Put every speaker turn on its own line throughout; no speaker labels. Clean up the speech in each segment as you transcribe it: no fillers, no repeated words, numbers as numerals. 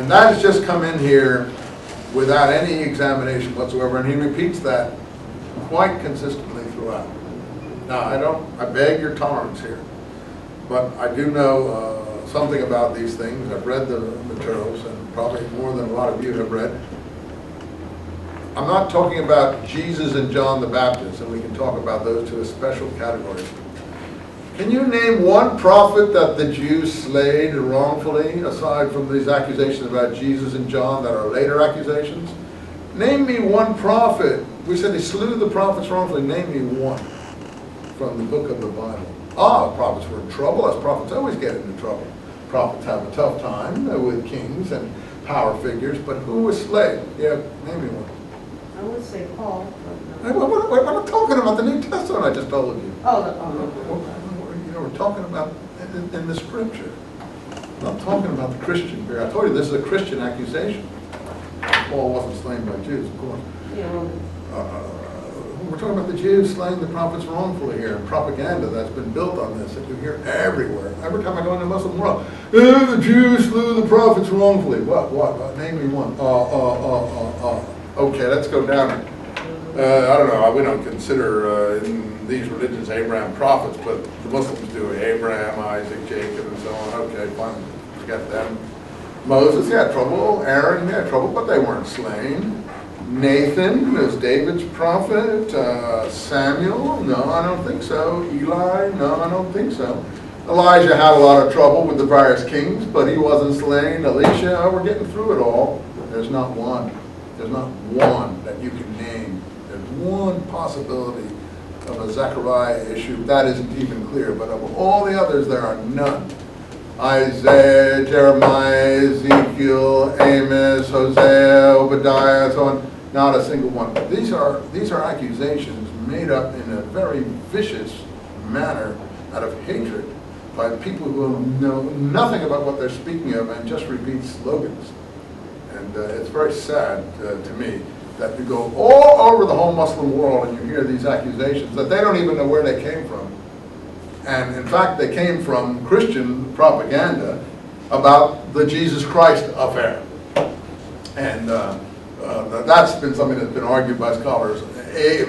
And that has just come in here without any examination whatsoever, and he repeats that quite consistently throughout. Now, I beg your tolerance here, but I do know something about these things. I've read the materials, and probably more than a lot of you have read. I'm not talking about Jesus and John the Baptist, and we can talk about those two as special categories. Can you name one prophet that the Jews slayed wrongfully, aside from these accusations about Jesus and John that are later accusations? Name me one prophet. We said he slew the prophets wrongfully. Name me one from the book of the Bible. Prophets were in trouble, as prophets always get into trouble. Prophets have a tough time with kings and power figures, but who was slain? Yeah, name me one.
I would say Paul.
I'm talking about the New Testament I just told you. We're talking about in the Scripture. I'm not talking about the Christian here. I told you this is a Christian accusation. Paul wasn't slain by Jews, of course.
Yeah.
We're talking about the Jews slaying the prophets wrongfully here, and propaganda that's been built on this that you hear everywhere. Every time I go into the Muslim world, the Jews slew the prophets wrongfully. What? Name me one. Okay, let's go down. I don't know. We don't consider in these religions Abraham prophets, but the Muslims do. Abraham, Isaac, Jacob, and so on. Okay, fine. Forget them. Moses, he had trouble. Aaron, he had trouble, but they weren't slain. Nathan was David's prophet. Samuel, no, I don't think so. Eli, no, I don't think so. Elijah had a lot of trouble with the various kings, but he wasn't slain. Elisha, we're getting through it all. There's not one. There's not one that you can name. There's one possibility of a Zechariah issue. That isn't even clear, but of all the others, there are none. Isaiah, Jeremiah, Ezekiel, Amos, Hosea, Obadiah, so on. Not a single one. These are accusations made up in a very vicious manner out of hatred by people who know nothing about what they're speaking of and just repeat slogans. And it's very sad to me that you go all over the whole Muslim world and you hear these accusations that they don't even know where they came from. And in fact, they came from Christian propaganda about the Jesus Christ affair. And that's been something that's been argued by scholars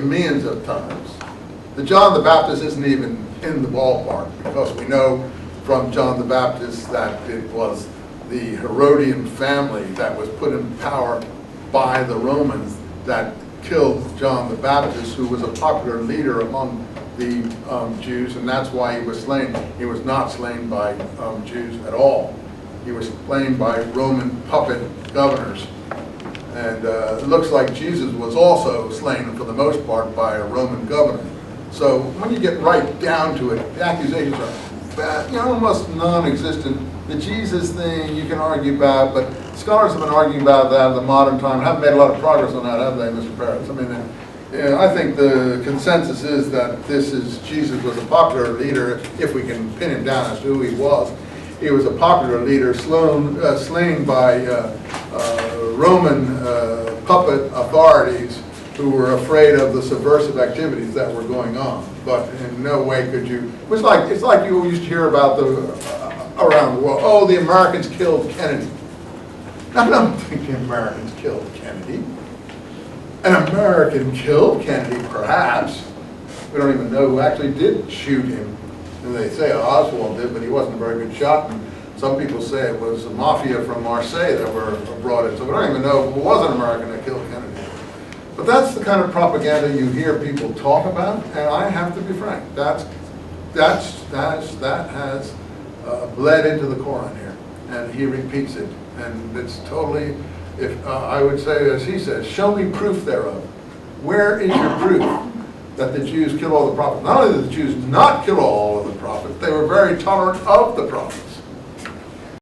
millions of times. The John the Baptist isn't even in the ballpark, because we know from John the Baptist that it was the Herodian family that was put in power by the Romans that killed John the Baptist, who was a popular leader among the Jews, and that's why he was slain. He was not slain by Jews at all. He was slain by Roman puppet governors. And it looks like Jesus was also slain, for the most part, by a Roman governor. So when you get right down to it, the accusations are bad, almost non-existent. The Jesus thing you can argue about, but scholars have been arguing about that in the modern time. Haven't made a lot of progress on that, have they, Mr. Parris? I mean, I think the consensus is that Jesus was a popular leader, if we can pin him down as to who he was. He was a popular leader, slain by Roman puppet authorities who were afraid of the subversive activities that were going on. But in no way could you. It's like you used to hear about around the world. Oh, the Americans killed Kennedy. I don't think the Americans killed Kennedy. An American killed Kennedy, perhaps. We don't even know who actually did shoot him. And they say Oswald did, but he wasn't a very good shot. And some people say it was the mafia from Marseille that were brought in. So we don't even know if it was an American that killed Kennedy. But that's the kind of propaganda you hear people talk about, and I have to be frank. That has bled into the Quran here, and he repeats it, and it's totally. If I would say, as he says, show me proof thereof. Where is your proof that the Jews killed all the prophets? Not only did the Jews not kill all of the prophets, they were very tolerant of the prophets.